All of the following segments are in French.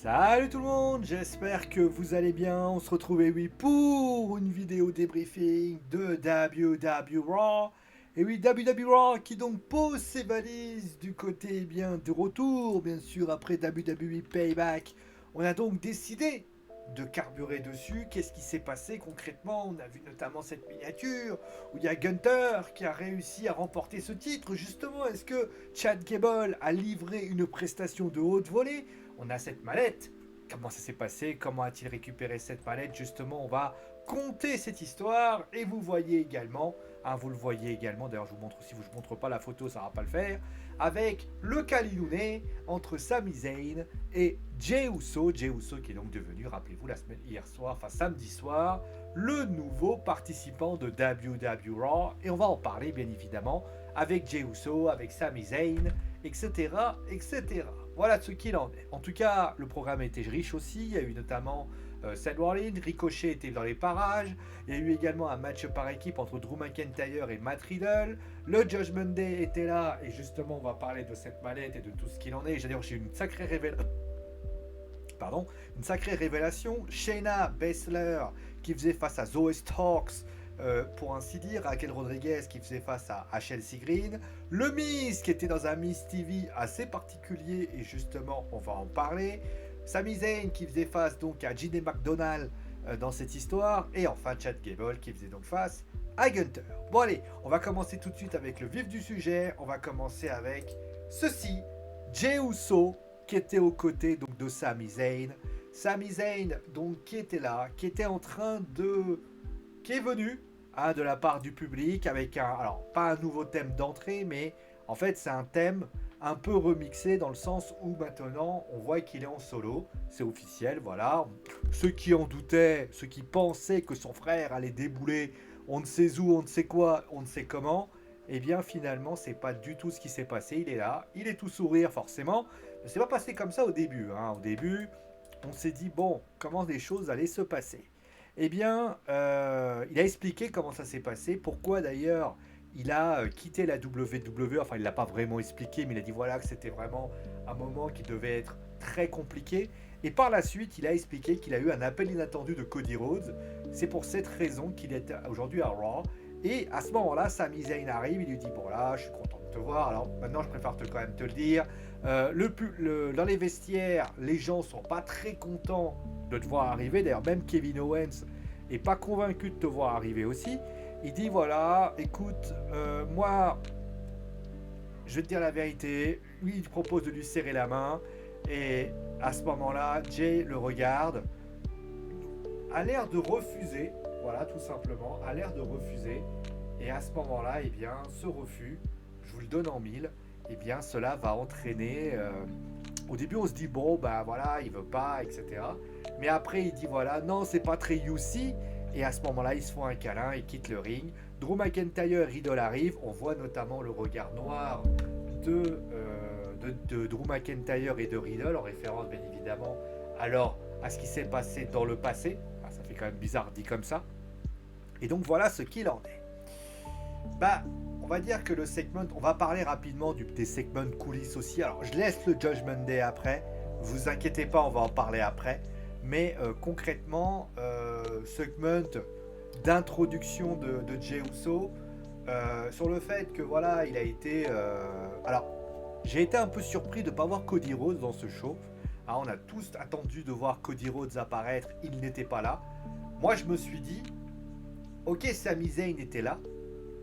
Salut tout le monde, j'espère que vous allez bien. On se retrouve oui pour une vidéo débriefing de WWE Raw. Et oui, WWE Raw qui donc pose ses valises du côté bien de retour, bien sûr après WWE Payback. On a donc décidé de carburer dessus. Qu'est-ce qui s'est passé concrètement? On a vu notamment cette miniature où il y a Gunther qui a réussi à remporter ce titre. Justement, est-ce que Chad Gable a livré une prestation de haute volée? On a cette mallette. Comment ça s'est passé? Comment a-t-il récupéré cette mallette? Justement, on va compter cette histoire et vous voyez également, vous le voyez également, d'ailleurs je vous montre, si je vous montre pas la photo, ça va pas le faire, avec le Kalilouné entre Sami Zayn et Jey Uso. Jey Uso qui est donc devenu, rappelez-vous, la semaine hier soir, enfin samedi soir, le nouveau participant de WWE Raw. Et on va en parler bien évidemment avec Jey Uso, avec Sami Zayn, etc. etc. Voilà ce qu'il en est. En tout cas, le programme était riche aussi. Il y a eu notamment Seth Rollins, Ricochet était dans les parages. Il y a eu également un match par équipe entre Drew McIntyre et Matt Riddle. Le Judgment Day était là et justement on va parler de cette mallette et de tout ce qu'il en est. J'ai eu une sacrée révélation. Shayna Baszler qui faisait face à Zoe Starks, pour ainsi dire, Raquel Rodriguez qui faisait face à Chelsea Green, le Miz qui était dans un Miz TV assez particulier et justement on va en parler, Sami Zayn qui faisait face donc à Jinder McDonald dans cette histoire, et enfin Chad Gable qui faisait donc face à Gunther. Bon allez, on va commencer tout de suite avec le vif du sujet. On va commencer avec ceci, Jey Uso qui était aux côtés donc de Sami Zayn. Sami Zayn donc qui était là, qui était en train de... qui est venu de la part du public avec alors pas un nouveau thème d'entrée, mais en fait c'est un thème un peu remixé dans le sens où maintenant on voit qu'il est en solo, c'est officiel, voilà. Ceux qui en doutaient, ceux qui pensaient que son frère allait débouler, on ne sait où, on ne sait quoi, on ne sait comment, et eh bien finalement c'est pas du tout ce qui s'est passé. Il est là, il est tout sourire forcément, mais c'est pas passé comme ça au début, Au début on s'est dit bon, comment les choses allaient se passer. Eh bien, il a expliqué comment ça s'est passé, pourquoi d'ailleurs il a quitté la WWE. Enfin, il ne l'a pas vraiment expliqué, mais il a dit voilà que c'était vraiment un moment qui devait être très compliqué. Et par la suite, il a expliqué qu'il a eu un appel inattendu de Cody Rhodes. C'est pour cette raison qu'il est aujourd'hui à Raw. Et à ce moment-là, Sami Zayn arrive, il lui dit bon là, je suis content de te voir. Alors maintenant, je préfère quand même te le dire. Dans les vestiaires, les gens sont pas très contents de te voir arriver. D'ailleurs, même Kevin Owens est pas convaincu de te voir arriver aussi. Il dit voilà, écoute, moi, je vais te dire la vérité. Lui, il propose de lui serrer la main. Et à ce moment-là, Jay le regarde, a l'air de refuser. Voilà, tout simplement, a l'air de refuser. Et à ce moment-là, eh bien, ce refus, je vous le donne en mille, eh bien, cela va entraîner... au début, on se dit, bon, ben voilà, il veut pas, etc. Mais après, il dit, voilà, non, c'est pas très UC. Et à ce moment-là, ils se font un câlin, ils quittent le ring. Drew McIntyre, Riddle arrive. On voit notamment le regard noir de Drew McIntyre et de Riddle, en référence, bien évidemment, alors à ce qui s'est passé dans le passé. Enfin, ça fait quand même bizarre dit comme ça. Et donc, voilà ce qu'il en est. Bah, on va dire que le segment, on va parler rapidement des segments coulisses aussi. Alors, je laisse le Judgment Day après. Vous inquiétez pas, on va en parler après. Mais concrètement, segment d'introduction de Jey Uso, sur le fait que voilà, il a été... alors, j'ai été un peu surpris de ne pas voir Cody Rhodes dans ce show. On a tous attendu de voir Cody Rhodes apparaître, il n'était pas là. Moi, je me suis dit, ok, Sami Zayn était là,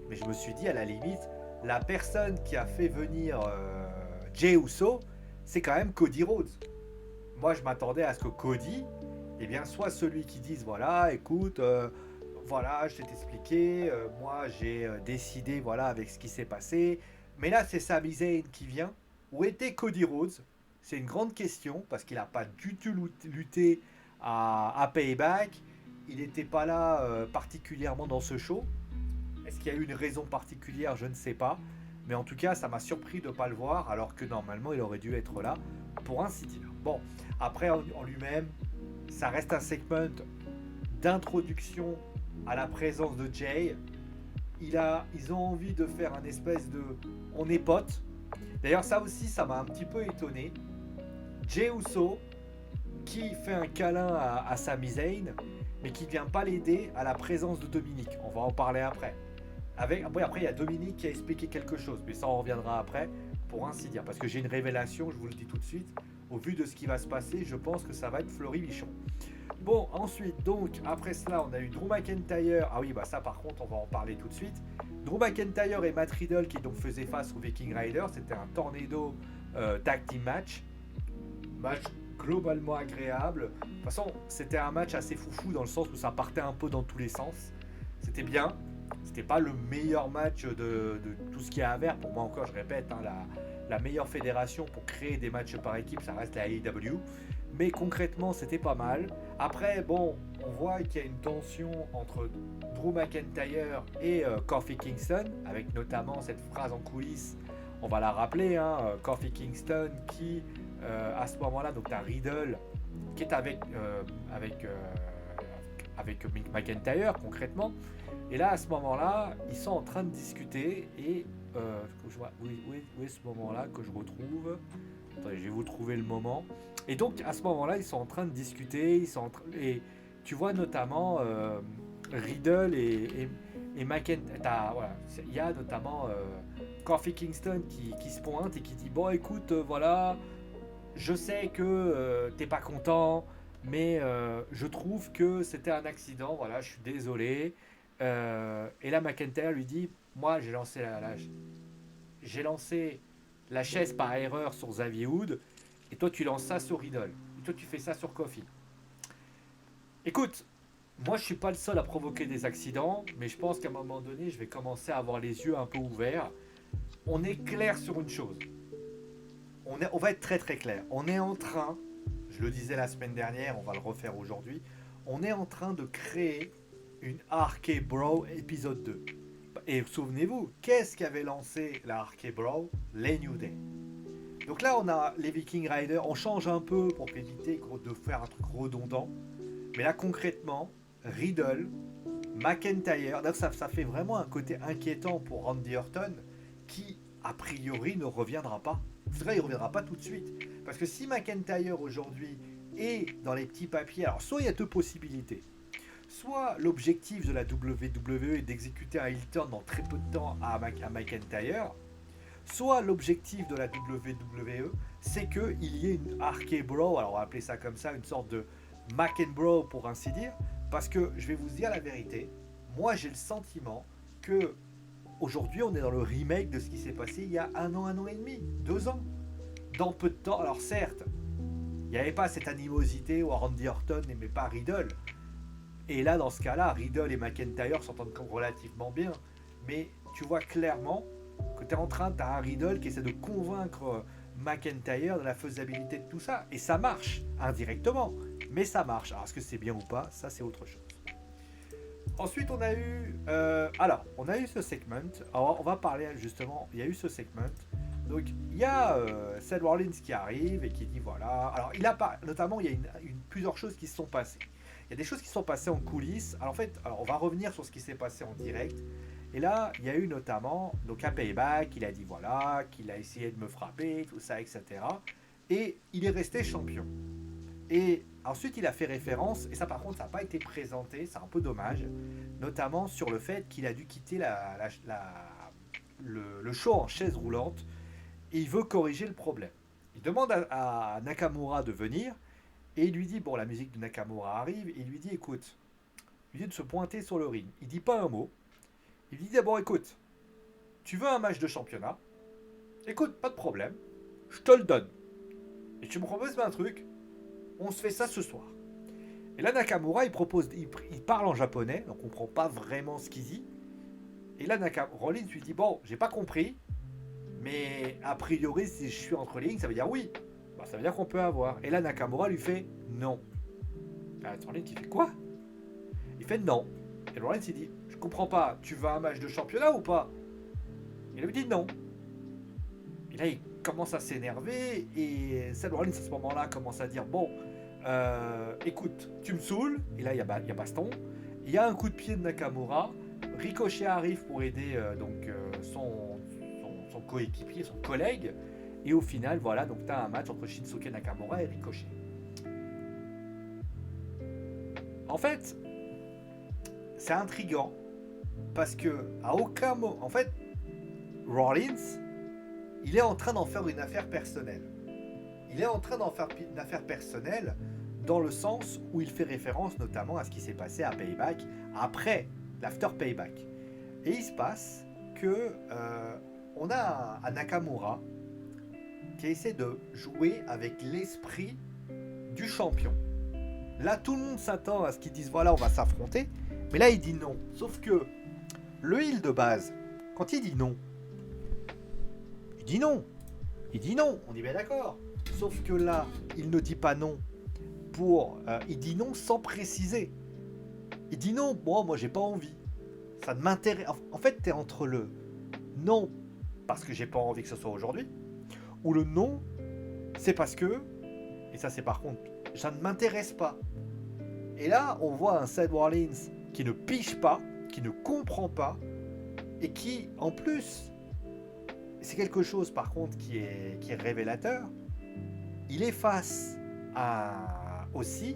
mais je me suis dit, à la limite, la personne qui a fait venir Jey Uso, c'est quand même Cody Rhodes. Moi, je m'attendais à ce que Cody, eh bien, soit celui qui dise, voilà, écoute, voilà, je t'ai expliqué, moi, j'ai décidé, voilà, avec ce qui s'est passé. Mais là, c'est Sami Zayn qui vient. Où était Cody Rhodes? C'est une grande question, parce qu'il n'a pas du tout lutté à Payback. Il n'était pas là particulièrement dans ce show. Est-ce qu'il y a eu une raison particulière? Je ne sais pas. Mais en tout cas, ça m'a surpris de ne pas le voir, alors que normalement, il aurait dû être là, pour ainsi dire. Bon, après, en lui-même, ça reste un segment d'introduction à la présence de Jay. Ils ont envie de faire un espèce de... On est potes. D'ailleurs, ça aussi, ça m'a un petit peu étonné. Jey Uso qui fait un câlin à Sami Zayn, mais qui ne vient pas l'aider à la présence de Dominique. On va en parler après. Après, il y a Dominique qui a expliqué quelque chose, mais ça on reviendra après, pour ainsi dire. Parce que j'ai une révélation, je vous le dis tout de suite. Au vu de ce qui va se passer, je pense que ça va être Fleury-Michon. Bon, ensuite, donc, après cela, on a eu Drew McIntyre. Ah oui, bah ça par contre, on va en parler tout de suite. Drew McIntyre et Matt Riddle qui donc faisaient face aux Viking Raiders. C'était un tornado tag team match. Match globalement agréable. De toute façon, c'était un match assez foufou dans le sens où ça partait un peu dans tous les sens. C'était bien. C'était pas le meilleur match de tout ce qu'il y a à faire. Pour moi encore, je répète, hein, la meilleure fédération pour créer des matchs par équipe, ça reste la AEW. Mais concrètement, c'était pas mal. Après, bon, on voit qu'il y a une tension entre Drew McIntyre et Kofi Kingston, avec notamment cette phrase en coulisses. On va la rappeler, hein, Kofi Kingston qui, à ce moment-là, donc t'as Riddle qui est avec McIntyre concrètement. Et là, à ce moment-là, ils sont en train de discuter et où est ce moment-là que je retrouve. Attendez, je vais vous trouver le moment. Et donc, à ce moment-là, ils sont en train de discuter. Et tu vois notamment Riddle et McIntyre. Voilà, il y a notamment Kofi Kingston qui se pointe et qui dit bon, écoute, voilà, je sais que t'es pas content, mais je trouve que c'était un accident. Voilà, je suis désolé. Et là, McIntyre lui dit moi, j'ai lancé la chaise par erreur sur Xavier Wood, et toi tu lances ça sur Riddle, et toi tu fais ça sur Kofi. Écoute, moi je suis pas le seul à provoquer des accidents, mais je pense qu'à un moment donné je vais commencer à avoir les yeux un peu ouverts. On est clair sur une chose, on va être très très clair, on est en train, je le disais la semaine dernière, on va le refaire aujourd'hui, on est en train de créer une RK Bro épisode 2. Et souvenez-vous, qu'est-ce qui avait lancé la RK Bro? Les New Day. Donc là, on a les Viking Riders. On change un peu pour éviter de faire un truc redondant. Mais là, concrètement, Riddle, McIntyre, ça fait vraiment un côté inquiétant pour Randy Orton, qui, a priori, ne reviendra pas. En tout cas, il ne reviendra pas tout de suite. Parce que si McIntyre, aujourd'hui, est dans les petits papiers, alors soit il y a deux possibilités. Soit l'objectif de la WWE est d'exécuter un heel turn dans très peu de temps à McIntyre, soit l'objectif de la WWE, c'est qu'il y ait une RK Bro, alors on va appeler ça comme ça, une sorte de McEnbro pour ainsi dire, parce que je vais vous dire la vérité, moi j'ai le sentiment que aujourd'hui on est dans le remake de ce qui s'est passé il y a un an et demi, 2 ans, dans peu de temps. Alors certes, il n'y avait pas cette animosité où Randy Orton n'aimait pas Riddle. Et là, dans ce cas-là, Riddle et McIntyre s'entendent relativement bien. Mais tu vois clairement que tu es en train, t'as un Riddle qui essaie de convaincre McIntyre de la faisabilité de tout ça. Et ça marche, indirectement. Mais ça marche. Alors, est-ce que c'est bien ou pas? Ça, c'est autre chose. Ensuite, on a eu ce segment. Alors, on va parler justement, il y a eu ce segment. Donc, il y a Seth Rollins qui arrive et qui dit voilà. Alors, notamment, il y a plusieurs choses qui se sont passées. Il y a des choses qui sont passées en coulisses. Alors en fait, on va revenir sur ce qui s'est passé en direct. Et là, il y a eu notamment donc un Payback, il a dit voilà, qu'il a essayé de me frapper, tout ça, etc. Et il est resté champion. Et ensuite, il a fait référence, et ça par contre, ça n'a pas été présenté, c'est un peu dommage, notamment sur le fait qu'il a dû quitter le show en chaise roulante, et il veut corriger le problème. Il demande à Nakamura de venir, et il lui dit, bon, la musique de Nakamura arrive, et il lui dit, écoute, il lui dit de se pointer sur le ring. Il dit pas un mot. Il lui dit d'abord, écoute, tu veux un match de championnat? Écoute, pas de problème, je te le donne. Et tu me proposes un truc, on se fait ça ce soir. Et là, Nakamura, il parle en japonais, donc on comprend pas vraiment ce qu'il dit. Et là, Rollins lui dit, bon, j'ai pas compris, mais a priori, si je suis entre les lignes, ça veut dire oui. Bah, ça veut dire qu'on peut avoir. Et là, Nakamura lui fait non. Rollins, il fait quoi? Il fait non. Et Rollins, il dit, je comprends pas, tu veux un match de championnat ou pas? Il lui dit non. Et là, il commence à s'énerver, et Seth Rollins, à ce moment-là, commence à dire, bon, écoute, tu me saoules. Et là, il y a baston. Il y a un coup de pied de Nakamura. Ricochet arrive pour aider son coéquipier, son collègue. Et au final, voilà, donc tu as un match entre Shinsuke Nakamura et Ricochet. En fait, c'est intriguant parce que à aucun moment, en fait, Rollins, il est en train d'en faire une affaire personnelle. Il est en train d'en faire une affaire personnelle dans le sens où il fait référence notamment à ce qui s'est passé à Payback après l'after Payback. Et il se passe que on a un Nakamura qui essaie de jouer avec l'esprit du champion. Là, tout le monde s'attend à ce qu'ils disent voilà, on va s'affronter. Mais là, il dit non. Sauf que le heel de base, quand il dit non, il dit non. Il dit non, on est bien d'accord. Sauf que là, il ne dit pas non il dit non sans préciser. Il dit non, bon, moi j'ai pas envie. Ça ne m'intéresse. En fait, t'es entre le non parce que j'ai pas envie que ce soit aujourd'hui, ou le non, c'est parce que, et ça c'est par contre, ça ne m'intéresse pas. Et là, on voit un Seth Rollins qui ne pige pas, qui ne comprend pas, et qui, en plus, c'est quelque chose par contre qui est révélateur, il est face aussi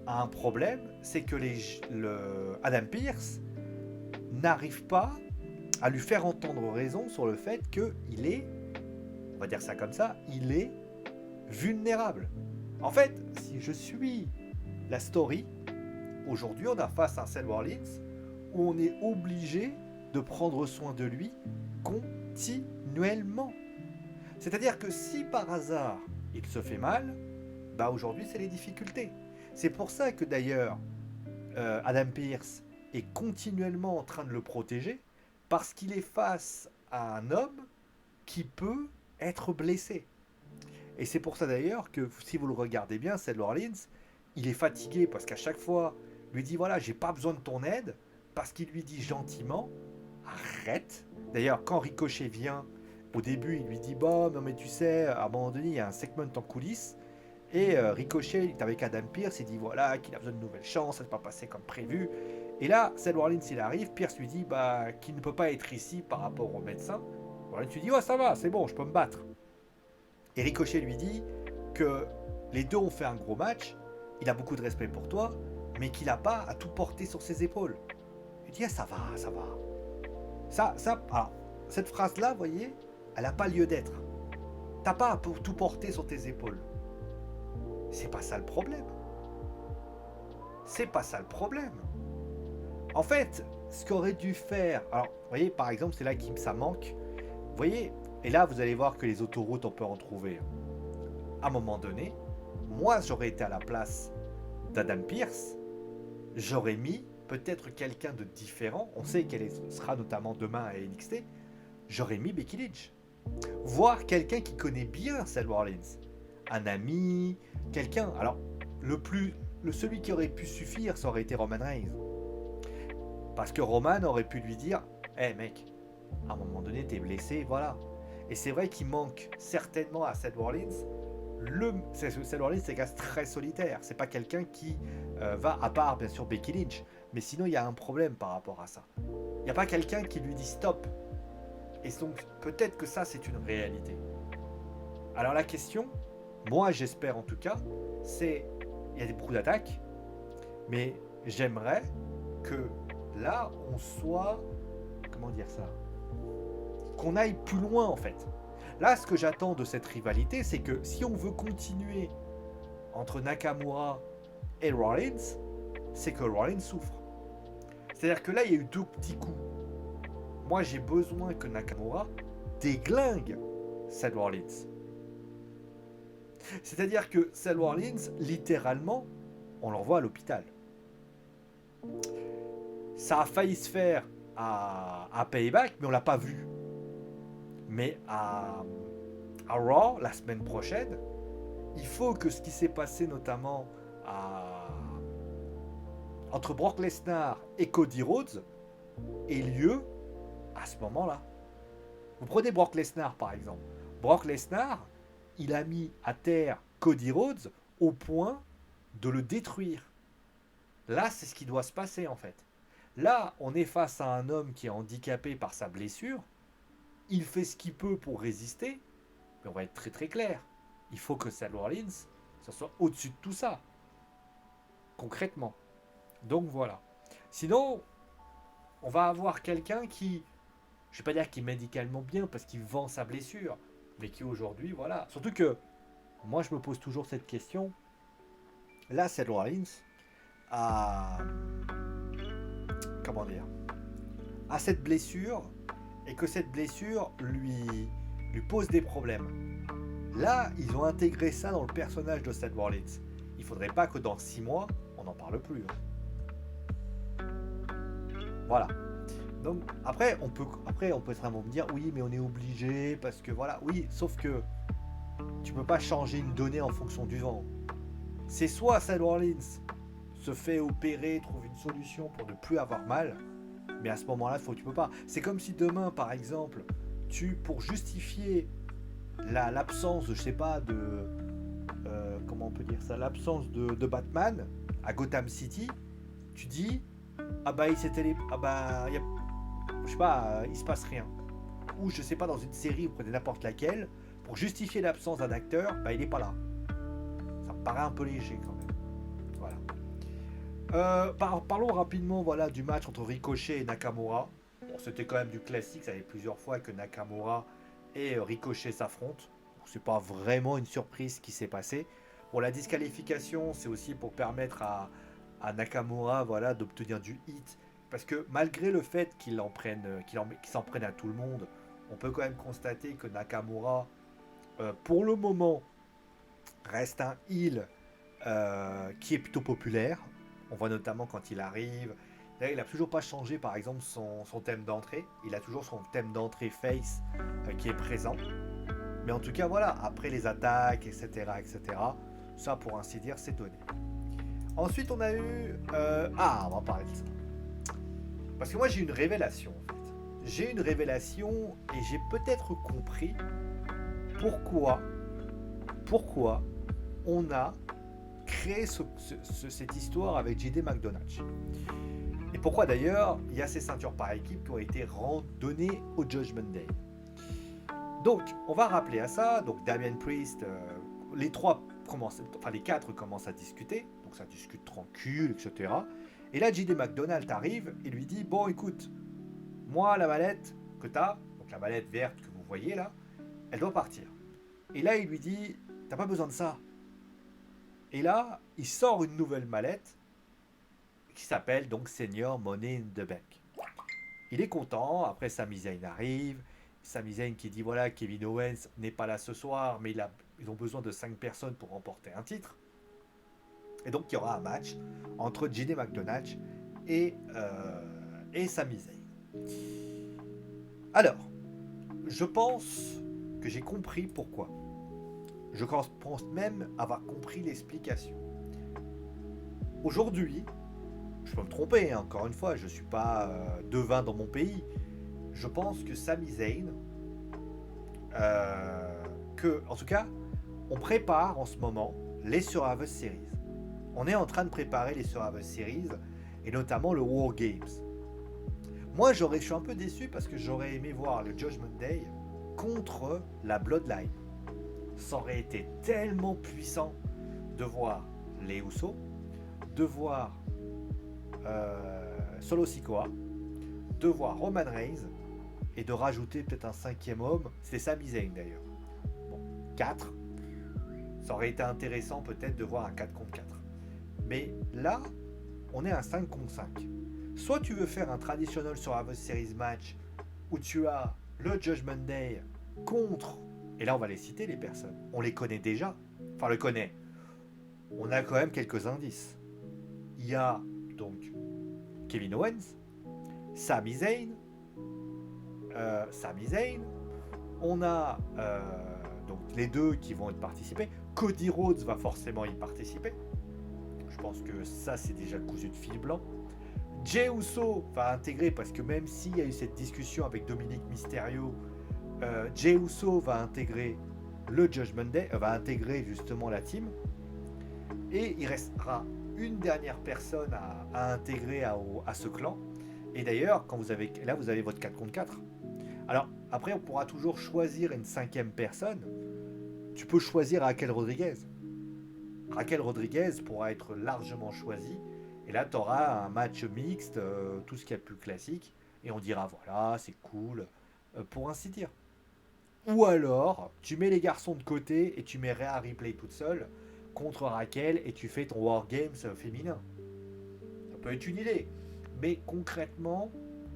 à un problème, c'est que Adam Pearce n'arrive pas à lui faire entendre raison sur le fait qu'il est, on va dire ça comme ça, il est vulnérable. En fait, si je suis la story, aujourd'hui on a face à un Seth Rollins où on est obligé de prendre soin de lui continuellement. C'est-à-dire que si par hasard il se fait mal, bah aujourd'hui c'est les difficultés. C'est pour ça que d'ailleurs Adam Pearce est continuellement en train de le protéger, parce qu'il est face à un homme qui peut être blessé. Et c'est pour ça d'ailleurs que si vous le regardez bien, Seth Rollins, il est fatigué parce qu'à chaque fois, lui dit voilà, j'ai pas besoin de ton aide, parce qu'il lui dit gentiment arrête. D'ailleurs, quand Ricochet vient, au début, il lui dit bon, non mais tu sais, à un moment donné, il y a un segment en coulisses. Et Ricochet, il est avec Adam Pearce, il dit voilà, qu'il a besoin de nouvelles chances, ça ne s'est pas passé comme prévu. Et là, Seth Rollins, il arrive, Pearce lui dit bah, qu'il ne peut pas être ici par rapport au médecin. Rollins lui dit ouais, ça va, c'est bon, je peux me battre. Et Ricochet lui dit que les deux ont fait un gros match, il a beaucoup de respect pour toi, mais qu'il n'a pas à tout porter sur ses épaules. Il dit ah, ça va, ça va. Alors, cette phrase-là, vous voyez, elle n'a pas lieu d'être. T'as pas à tout porter sur tes épaules. C'est pas ça le problème. C'est pas ça le problème. En fait, ce qu'aurait dû faire... Alors, vous voyez, par exemple, c'est là que ça manque. Vous voyez, et là, vous allez voir que les autoroutes, on peut en trouver. À un moment donné, moi, j'aurais été à la place d'Adam Pearce. J'aurais mis peut-être quelqu'un de différent. On sait qu'elle sera notamment demain à NXT. J'aurais mis Becky Lynch. Voir quelqu'un qui connaît bien Seth Rollins. Un ami, quelqu'un. Alors, celui qui aurait pu suffire, ça aurait été Roman Reigns. Parce que Roman aurait pu lui dire hey mec, à un moment donné, t'es blessé, voilà. Et c'est vrai qu'il manque certainement à Seth Rollins. Seth Rollins, c'est un gars très solitaire. C'est pas quelqu'un qui va, à part bien sûr Becky Lynch. Mais sinon, il y a un problème par rapport à ça. Il n'y a pas quelqu'un qui lui dit stop. Et donc, peut-être que ça, c'est une réalité. Alors, la question, moi, j'espère en tout cas, c'est... Il y a beaucoup d'attaques, mais j'aimerais que là, on soit... Comment dire ça ? Qu'on aille plus loin, en fait. Là, ce que j'attends de cette rivalité, c'est que si on veut continuer entre Nakamura et Rollins, c'est que Rollins souffre. C'est-à-dire que là, il y a eu deux petits coups. Moi, j'ai besoin que Nakamura déglingue Seth Rollins. C'est-à-dire que Seth Rollins, littéralement, on l'envoie à l'hôpital. Ça a failli se faire à Payback, mais on l'a pas vu. Mais à Raw, la semaine prochaine, il faut que ce qui s'est passé notamment entre Brock Lesnar et Cody Rhodes ait lieu à ce moment-là. Vous prenez Brock Lesnar par exemple. Brock Lesnar, il a mis à terre Cody Rhodes au point de le détruire. Là, c'est ce qui doit se passer en fait. Là, on est face à un homme qui est handicapé par sa blessure. Il fait ce qu'il peut pour résister. Mais on va être très très clair. Il faut que Seth Rollins, ça soit au-dessus de tout ça. Concrètement. Donc voilà. Sinon, on va avoir quelqu'un qui, je vais pas dire qu'il est médicalement bien parce qu'il vend sa blessure, mais qui aujourd'hui, voilà. Surtout que moi, je me pose toujours cette question. Là, Seth Rollins a, comment dire, a cette blessure et que cette blessure lui pose des problèmes. Là, ils ont intégré ça dans le personnage de Seth Rollins. Il faudrait pas que dans 6 mois, on n'en parle plus. Voilà. Donc après on peut extrêmement me dire oui mais on est obligé parce que voilà oui sauf que tu peux pas changer une donnée en fonction du vent. C'est soit Seth Rollins se fait opérer, trouve une solution pour ne plus avoir mal, mais à ce moment-là tu peux pas. C'est comme si demain par exemple pour justifier l'absence de je sais pas de comment on peut dire ça l'absence de Batman à Gotham City, tu dis ah bah il s'était ah bah y a je sais pas, il se passe rien. Ou je sais pas, dans une série, vous prenez n'importe laquelle, pour justifier l'absence d'un acteur, bah il est pas là. Ça me paraît un peu léger quand même. Voilà. Parlons rapidement voilà, du match entre Ricochet et Nakamura. Bon, c'était quand même du classique, ça fait plusieurs fois que Nakamura et Ricochet s'affrontent. C'est pas vraiment une surprise ce qui s'est passé. Bon, la disqualification, c'est aussi pour permettre à Nakamura voilà, d'obtenir du hit. Parce que malgré le fait qu'il s'en prenne à tout le monde, on peut quand même constater que Nakamura, pour le moment, reste un heel qui est plutôt populaire. On voit notamment quand il arrive. Là, il n'a toujours pas changé, par exemple, son thème d'entrée. Il a toujours son thème d'entrée face qui est présent. Mais en tout cas, voilà, après les attaques, etc., ça, pour ainsi dire, c'est donné. Ensuite, on a eu... on va parler de ça. Parce que moi, j'ai une révélation, en fait. J'ai une révélation et j'ai peut-être compris pourquoi on a créé cette histoire avec JD McDonagh. Et pourquoi d'ailleurs il y a ces ceintures par équipe qui ont été données au Judgment Day. Donc, on va rappeler à ça. Donc, Damien Priest, les quatre commencent à discuter. Donc, ça discute tranquille, etc. Et là, JD McDonald arrive et lui dit bon, écoute, moi, la mallette que t'as, donc la mallette verte que vous voyez là, elle doit partir. Et là, il lui dit t'as pas besoin de ça. Et là, il sort une nouvelle mallette qui s'appelle donc Senior Money in the Bank. Il est content. Après, Sami Zayn arrive. Sami Zayn qui dit voilà, Kevin Owens n'est pas là ce soir, mais ils ont besoin de 5 personnes pour remporter un titre. Et donc, il y aura un match entre JD McDonagh et Sami Zayn. Alors, je pense que j'ai compris pourquoi. Je pense même avoir compris l'explication. Aujourd'hui, je peux me tromper, hein, encore une fois, je ne suis pas devin dans mon pays. Je pense que Sami Zayn, en tout cas, on prépare en ce moment les Survivor Series. On est en train de préparer les Survivor Series et notamment le War Games. Moi, je suis un peu déçu parce que j'aurais aimé voir le Judgment Day contre la Bloodline. Ça aurait été tellement puissant de voir les Usos, de voir Solo Sikoa, de voir Roman Reigns et de rajouter peut-être un 5e homme. C'était Sami Zayn d'ailleurs. Bon, 4. Ça aurait été intéressant peut-être de voir un 4 contre 4. Mais là, on est à 5 contre 5. Soit tu veux faire un traditionnel Survivor Series match où tu as le Judgment Day contre, et là on va les citer les personnes, on les connaît déjà, enfin on les connaît, on a quand même quelques indices. Il y a donc Kevin Owens, Sami Zayn, on a donc les deux qui vont être participés. Cody Rhodes va forcément y participer. Je pense que ça c'est déjà le cousu de fil blanc. Jey Uso va intégrer, parce que même s'il y a eu cette discussion avec Dominic Mysterio, Jey Uso va intégrer le Judgment Day, va intégrer justement la team. Et il restera une dernière personne à intégrer à ce clan. Et d'ailleurs, vous avez votre 4 contre 4. Alors, après, on pourra toujours choisir une 5e personne. Tu peux choisir Raquel Rodriguez. Raquel Rodriguez pourra être largement choisie Et là, tu auras un match mixte, tout ce qu'il y a de plus classique, et on dira voilà, c'est cool, pour ainsi dire. Ou alors, tu mets les garçons de côté et tu mets Rhea Ripley toute seule contre Raquel et tu fais ton Wargames féminin. Ça peut être une idée. Mais concrètement,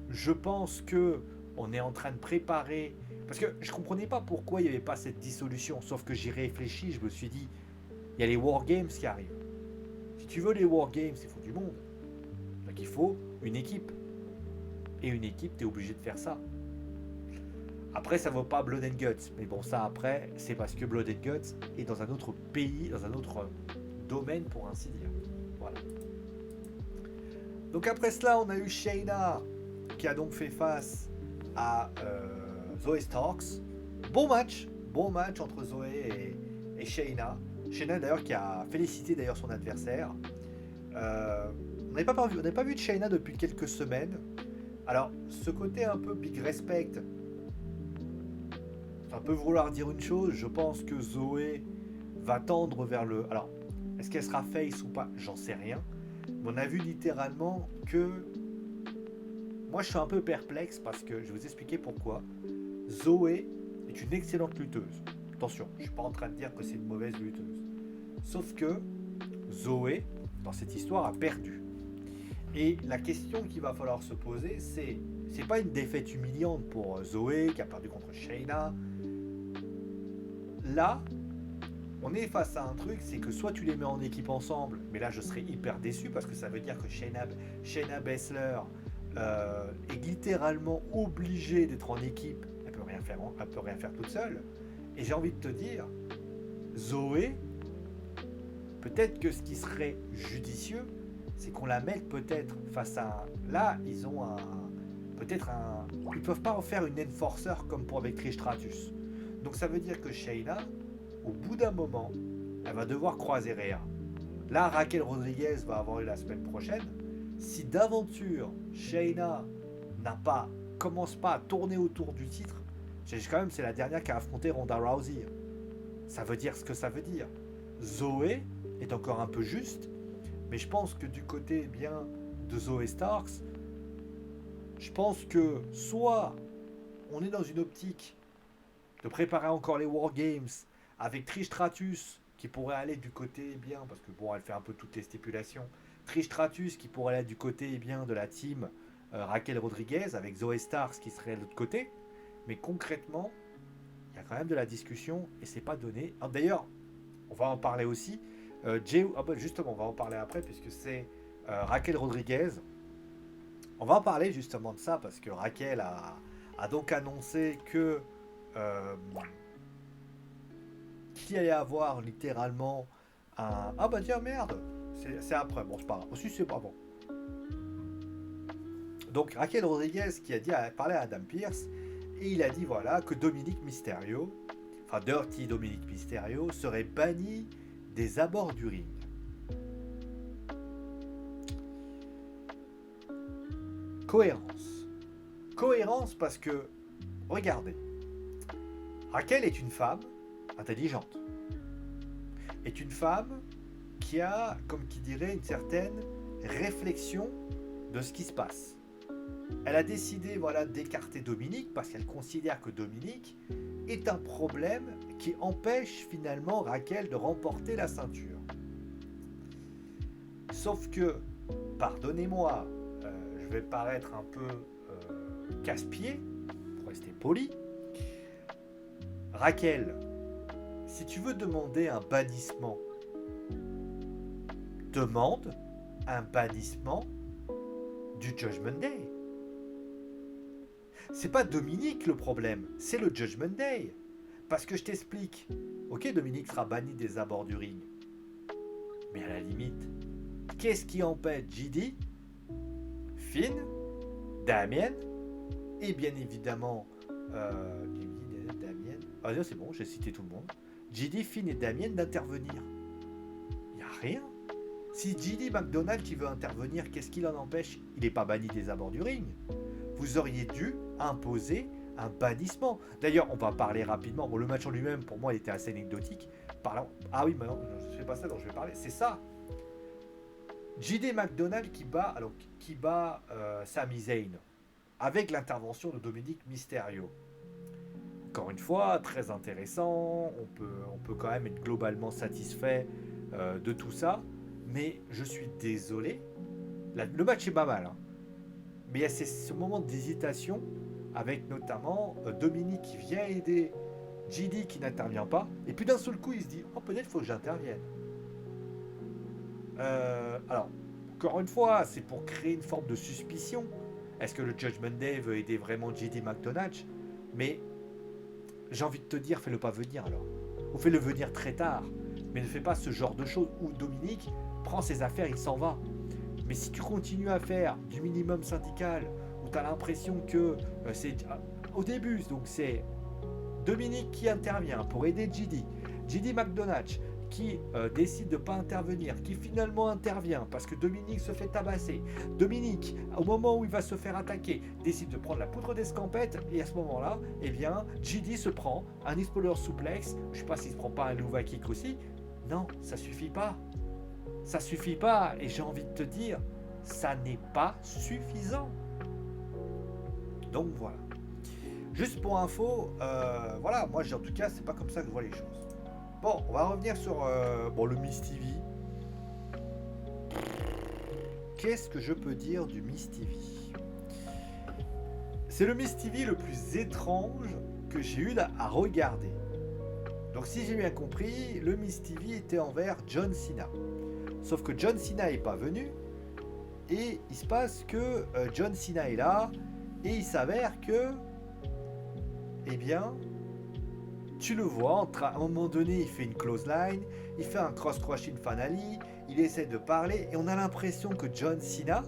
je pense que on est en train de préparer. Parce que je comprenais pas pourquoi il n'y avait pas cette dissolution. Sauf que j'y réfléchis, je me suis dit, il y a les Wargames qui arrivent. Si tu veux les Wargames, il faut du monde. Donc il faut une équipe. Et une équipe, tu es obligé de faire ça. Après, ça vaut pas Blood and Guts. Mais bon, ça après, c'est parce que Blood and Guts est dans un autre pays, dans un autre domaine, pour ainsi dire. Voilà. Donc après cela, on a eu Shayna, qui a donc fait face à Zoe Starks. Bon match entre Zoé et Shayna. Shayna d'ailleurs qui a félicité d'ailleurs son adversaire. On n'avait pas vu de Shayna depuis quelques semaines. Alors, ce côté un peu big respect, ça peut vouloir dire une chose. Je pense que Zoé va tendre vers le... Alors, est-ce qu'elle sera face ou pas? J'en sais rien. Mais on a vu littéralement que... Moi, je suis un peu perplexe parce que je vais vous expliquer pourquoi. Zoé est une excellente lutteuse. Attention, je ne suis pas en train de dire que c'est une mauvaise lutteuse. Sauf que Zoé, dans cette histoire, a perdu. Et la question qu'il va falloir se poser, c'est pas une défaite humiliante pour Zoé qui a perdu contre Shayna. Là, on est face à un truc, c'est que soit tu les mets en équipe ensemble, mais là je serais hyper déçu parce que ça veut dire que Shayna Baszler est littéralement obligée d'être en équipe. Elle peut rien faire toute seule. Et j'ai envie de te dire, Zoé, peut-être que ce qui serait judicieux, c'est qu'on la mette peut-être face à un... Là, ils ont un... Peut-être un... Ils peuvent pas en faire une enforcer comme pour avec Trish Stratus. Donc ça veut dire que Shayna, au bout d'un moment, elle va devoir croiser Rhea. Là, Raquel Rodriguez va avoir eu la semaine prochaine. Si d'aventure, Shayna commence pas à tourner autour du titre, quand même, c'est la dernière qui a affronté Ronda Rousey. Ça veut dire ce que ça veut dire. Zoé est encore un peu juste, mais je pense que du côté bien de Zoé Starks, je pense que soit on est dans une optique de préparer encore les Wargames avec Trish Stratus qui pourrait aller du côté bien, parce que bon, elle fait un peu toutes les stipulations. Trish Stratus qui pourrait aller du côté bien de la team Raquel Rodriguez avec Zoé Starks qui serait de l'autre côté. Mais concrètement, il y a quand même de la discussion et c'est pas donné. D'ailleurs, on va en parler aussi. Justement, on va en parler après puisque c'est Raquel Rodriguez. On va en parler justement de ça parce que Raquel a donc annoncé que qu'il allait avoir littéralement un... Ah bah tiens, merde, c'est après, bon c'est pas grave. Aussi c'est pas bon. Donc Raquel Rodriguez qui a parlé à Adam Pearce et il a dit voilà que Dominic Mysterio, enfin Dirty Dominic Mysterio, serait banni des abords du ring. Cohérence parce que, regardez, Raquel est une femme intelligente, est une femme qui a, comme qui dirait, une certaine réflexion de ce qui se passe. Elle a décidé d'écarter Dominic parce qu'elle considère que Dominic est un problème qui empêche finalement Raquel de remporter la ceinture. Sauf que, pardonnez-moi, je vais paraître un peu casse-pied, pour rester poli. Raquel, si tu veux demander un bannissement, demande un bannissement du Judgment Day. C'est pas Dominique le problème, c'est le Judgment Day. Parce que je t'explique, ok, Dominique sera banni des abords du ring, mais à la limite, qu'est-ce qui empêche JD, Finn, Damien et bien évidemment Damien. Ah non, c'est bon, j'ai cité tout le monde. JD, Finn et Damien d'intervenir. Il n'y a rien. Si JD McDonald qui veut intervenir, qu'est-ce qui l'en empêche? Il n'est pas banni des abords du ring. Vous auriez dû imposer un bannissement. D'ailleurs, on va parler rapidement. Bon, le match en lui-même, pour moi, il était assez anecdotique. Ah oui, maintenant, je ne fais pas ça dont je vais parler. C'est ça. JD McDonald qui bat Sami Zayn avec l'intervention de Dominique Mysterio. Encore une fois, très intéressant. On peut quand même être globalement satisfait de tout ça. Mais je suis désolé. Le match est pas mal. Hein. Mais il y a ce moment d'hésitation avec notamment Dominique qui vient aider JD qui n'intervient pas. Et puis d'un seul coup, il se dit, oh peut-être faut que j'intervienne. Alors, encore une fois, c'est pour créer une forme de suspicion. Est-ce que le Judgment Day veut aider vraiment JD McDonagh? Mais j'ai envie de te dire, fais-le pas venir alors. Ou fais-le venir très tard. Mais ne fais pas ce genre de choses où Dominique prend ses affaires, il s'en va. Mais si tu continues à faire du minimum syndical, où tu as l'impression que c'est... Au début, donc c'est Dominique qui intervient pour aider JD McDonagh qui décide de ne pas intervenir, qui finalement intervient parce que Dominique se fait tabasser. Dominique, au moment où il va se faire attaquer, décide de prendre la poudre d'escampette et à ce moment-là, eh bien, JD se prend un Exploder Suplex, je ne sais pas s'il ne se prend pas un Luva Kick aussi. Non, ça suffit pas. Ça suffit pas et j'ai envie de te dire, ça n'est pas suffisant. Donc voilà. Juste pour info, voilà, moi en tout cas, c'est pas comme ça que je vois les choses. Bon, on va revenir sur le Miz TV. Qu'est-ce que je peux dire du Miz TV? C'est le Miz TV le plus étrange que j'ai eu à regarder. Donc si j'ai bien compris, le Miz TV était envers John Cena. Sauf que John Cena n'est pas venu. Et il se passe que John Cena est là. Et il s'avère que... Eh bien... Tu le vois, à un moment donné, il fait une close line, il fait un cross-crushing finale, il essaie de parler, et on a l'impression que John Cena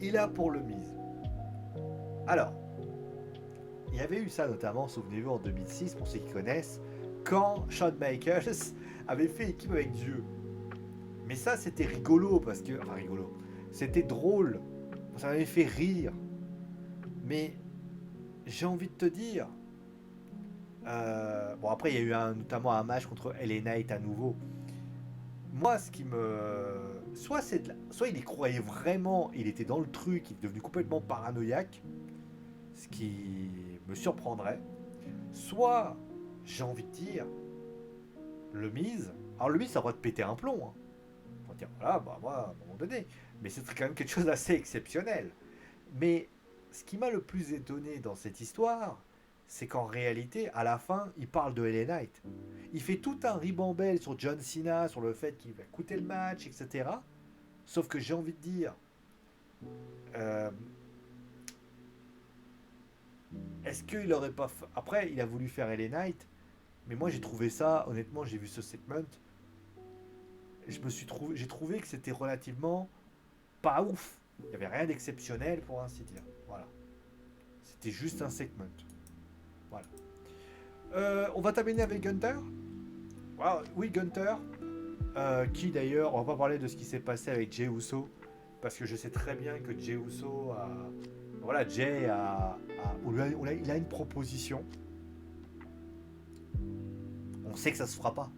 est là pour le Miz. Alors, il y avait eu ça notamment, souvenez-vous, en 2006, pour ceux qui connaissent, quand Shawn Michaels avait fait équipe avec Dieu. Mais ça, c'était rigolo, parce que... Enfin, rigolo. C'était drôle. Ça m'avait fait rire. Mais, j'ai envie de te dire... bon après il y a eu notamment un match contre LA Knight à nouveau. Moi ce qui me... Soit il y croyait vraiment, il était dans le truc, il est devenu complètement paranoïaque, ce qui me surprendrait. Soit j'ai envie de dire, le Miz, alors le Miz ça va te péter un plomb. Hein. On va dire voilà, bah moi à un moment donné, mais c'est quand même quelque chose d'assez exceptionnel. Mais ce qui m'a le plus étonné dans cette histoire, c'est qu'en réalité, à la fin, il parle de LA Knight. Il fait tout un ribambelle sur John Cena, sur le fait qu'il va coûter le match, etc. Sauf que j'ai envie de dire, est-ce qu'il aurait pas... Après, il a voulu faire LA Knight, mais moi j'ai trouvé ça, honnêtement, j'ai vu ce segment, j'ai trouvé que c'était relativement pas ouf. Il n'y avait rien d'exceptionnel pour ainsi dire. Voilà. C'était juste un segment. Voilà. On va terminer avec Gunther. Wow, oui, Gunther. Qui d'ailleurs, on va pas parler de ce qui s'est passé avec Jey Uso. Parce que je sais très bien que Jey Uso a... Voilà, Jey il a une proposition. On sait que ça se fera pas.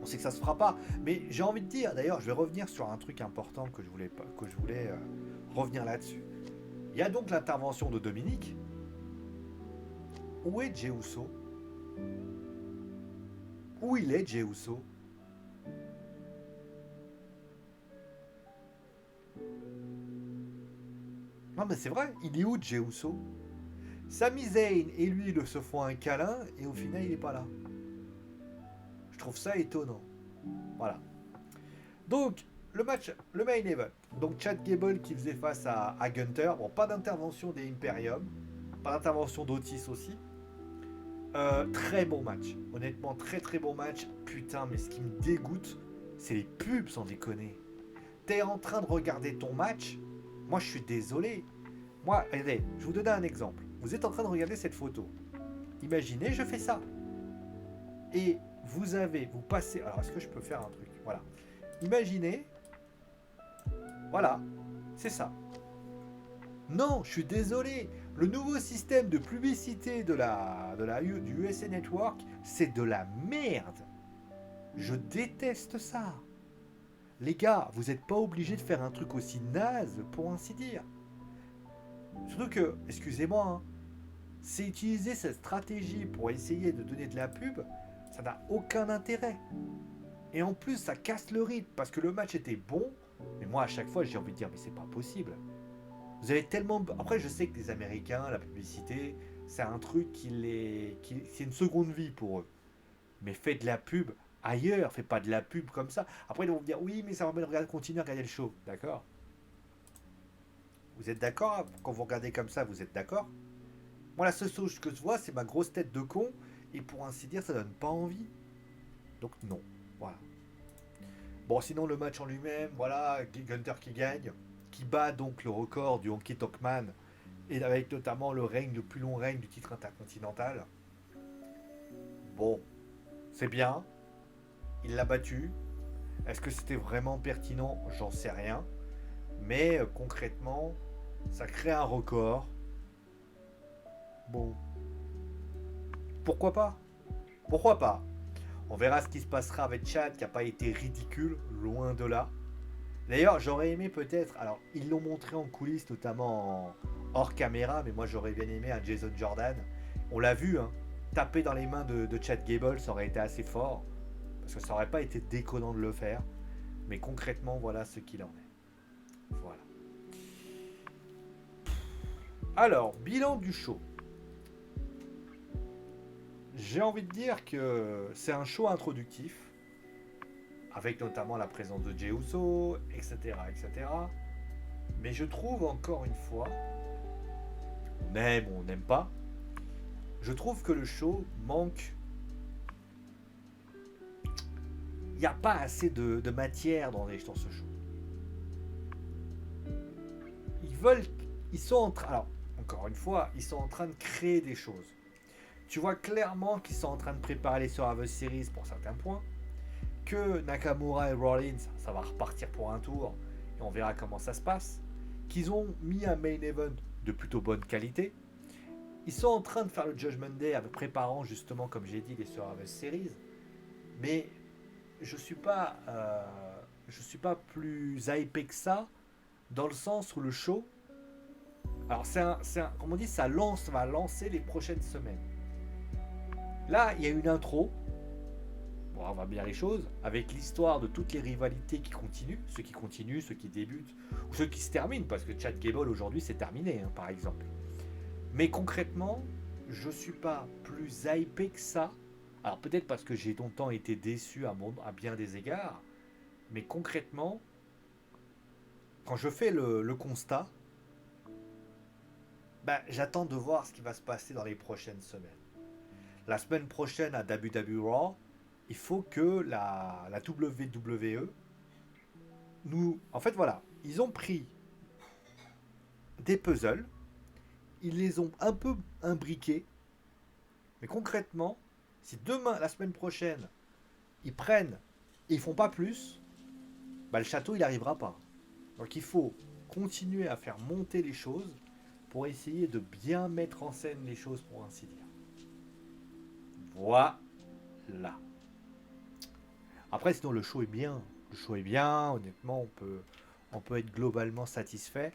On sait que ça se fera pas. Mais j'ai envie de dire, d'ailleurs, je vais revenir sur un truc important que je voulais revenir là-dessus. Il y a donc l'intervention de Dominique. Où est Jey Uso? Où il est, Jey Uso? Non mais c'est vrai, il est où, Jey Uso? Sami Zayn et lui se font un câlin et au final il est pas là. Je trouve ça étonnant. Voilà. Donc, le main event. Donc Chad Gable qui faisait face à Gunther. Bon, pas d'intervention des Imperium. Pas d'intervention d'Otis aussi. Très bon match. Honnêtement, très très bon match. Putain, mais ce qui me dégoûte, c'est les pubs, sans déconner. T'es en train de regarder ton match. Moi, je suis désolé. Moi, regardez, je vais vous donner un exemple. Vous êtes en train de regarder cette photo. Imaginez, je fais ça. Et vous passez... Alors, est-ce que je peux faire un truc? Voilà. Imaginez... Voilà. C'est ça. Non, je suis désolé. Le nouveau système de publicité du USA Network, c'est de la merde. Je déteste ça. Les gars, vous n'êtes pas obligés de faire un truc aussi naze, pour ainsi dire. Surtout que, excusez-moi, hein, c'est utiliser cette stratégie pour essayer de donner de la pub, ça n'a aucun intérêt. Et en plus, ça casse le rythme, parce que le match était bon, mais moi, à chaque fois, j'ai envie de dire, mais c'est pas possible. Vous avez tellement... Après, je sais que les Américains, la publicité, c'est un truc c'est une seconde vie pour eux. Mais faites de la pub ailleurs, faites pas de la pub comme ça. Après, ils vont me dire, oui, mais ça va me continuer à regarder le show. D'accord. Vous êtes d'accord? Quand vous regardez comme ça, vous êtes d'accord? Moi, la seule chose que je vois, c'est ma grosse tête de con. Et pour ainsi dire, ça donne pas envie. Donc, non. Voilà. Bon, sinon, le match en lui-même, voilà, Gunther qui gagne. Qui bat donc le record du Honky Tonk Man. Et avec notamment le plus long règne du titre intercontinental. Bon, c'est bien. Il l'a battu. Est-ce que c'était vraiment pertinent? J'en sais rien. Mais concrètement, ça crée un record. Bon, pourquoi pas? Pourquoi pas? On verra ce qui se passera avec Chad qui n'a pas été ridicule, loin de là. D'ailleurs, j'aurais aimé peut-être. Alors, ils l'ont montré en coulisses, notamment hors caméra, mais moi j'aurais bien aimé un Jason Jordan. On l'a vu, hein, taper dans les mains de Chad Gable, ça aurait été assez fort. Parce que ça aurait pas été déconnant de le faire. Mais concrètement, voilà ce qu'il en est. Voilà. Alors, bilan du show. J'ai envie de dire que c'est un show introductif, avec notamment la présence de Jey Uso, etc., etc. Mais je trouve encore une fois, on aime ou on n'aime pas, je trouve que le show manque. Il n'y a pas assez de matière dans ce show. Ils sont en train, alors encore une fois, ils sont en train de créer des choses. Tu vois clairement qu'ils sont en train de préparer les Survivor Series pour certains points, que Nakamura et Rollins, ça va repartir pour un tour, et on verra comment ça se passe, qu'ils ont mis un main event de plutôt bonne qualité. Ils sont en train de faire le Judgment Day avec préparant justement, comme j'ai dit, les Survivor Series, mais je suis pas plus hypé que ça, dans le sens où le show, alors comme on dit, ça va lancer les prochaines semaines. Là, il y a une intro. Bon, on va bien les choses. Avec l'histoire de toutes les rivalités qui continuent. Ceux qui débutent. Ou ceux qui se terminent. Parce que Chad Gable, aujourd'hui, c'est terminé, hein, par exemple. Mais concrètement, je suis pas plus hypé que ça. Alors, peut-être parce que j'ai longtemps été déçu à bien des égards. Mais concrètement, quand je fais le constat, j'attends de voir ce qui va se passer dans les prochaines semaines. La semaine prochaine à WWE Raw, il faut que la WWE nous... En fait, voilà, ils ont pris des puzzles, ils les ont un peu imbriqués, mais concrètement, si demain, la semaine prochaine, ils prennent et ils font pas plus, le château, il n'arrivera pas. Donc il faut continuer à faire monter les choses pour essayer de bien mettre en scène les choses, pour ainsi dire. Voilà. Après, sinon, le show est bien. Le show est bien. Honnêtement, on peut être globalement satisfait,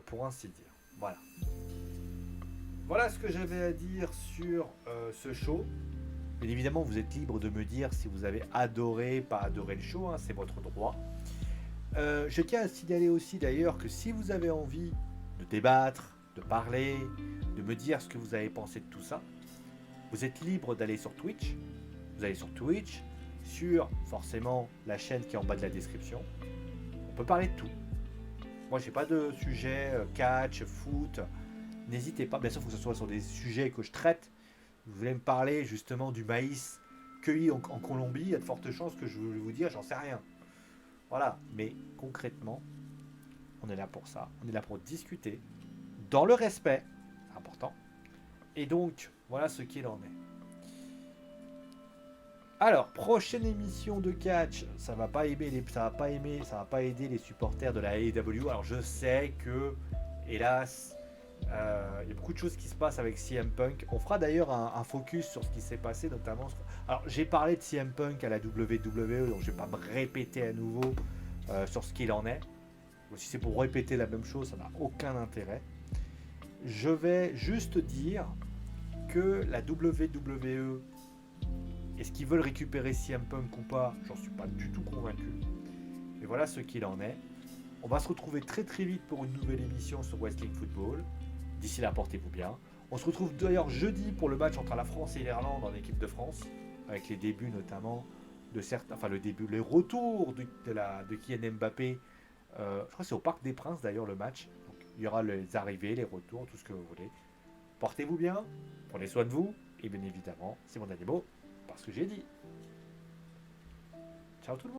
pour ainsi dire. Voilà. Voilà ce que j'avais à dire sur ce show. Bien évidemment, vous êtes libre de me dire si vous avez adoré, pas adoré le show. Hein, c'est votre droit. Je tiens à signaler aussi d'ailleurs que si vous avez envie de débattre, de parler, de me dire ce que vous avez pensé de tout ça, vous êtes libre d'aller sur Twitch. Vous allez sur Twitch, sur forcément la chaîne qui est en bas de la description. On peut parler de tout. Moi, j'ai pas de sujet catch, foot. N'hésitez pas. Bien sûr, il faut que ce soit sur des sujets que je traite. Vous voulez me parler justement du maïs cueilli en Colombie. Il y a de fortes chances que je vais vous dire, j'en sais rien. Voilà. Mais concrètement, on est là pour ça. On est là pour discuter dans le respect. C'est important. Et donc, voilà ce qu'il en est. Alors, prochaine émission de catch, ça va pas aider les supporters de la AEW. Alors, je sais que, hélas, il y a beaucoup de choses qui se passent avec CM Punk. On fera d'ailleurs un focus sur ce qui s'est passé, notamment Alors, j'ai parlé de CM Punk à la WWE, donc je vais pas me répéter à nouveau sur ce qu'il en est. Si c'est pour répéter la même chose, ça n'a aucun intérêt. Je vais juste dire que la WWE, est-ce qu'ils veulent récupérer CM Punk ou pas? J'en suis pas du tout convaincu. Mais voilà ce qu'il en est. On va se retrouver très très vite pour une nouvelle émission sur Wrestling Football. D'ici là, portez-vous bien. On se retrouve d'ailleurs jeudi pour le match entre la France et l'Irlande en équipe de France, avec les débuts notamment de certains, enfin le début, les retours de Kylian Mbappé. Je crois que c'est au Parc des Princes d'ailleurs le match. Donc, il y aura les arrivées, les retours, tout ce que vous voulez. Portez-vous bien, prenez soin de vous, et bien évidemment, c'est mon dernier mot, parce que j'ai dit. Ciao tout le monde.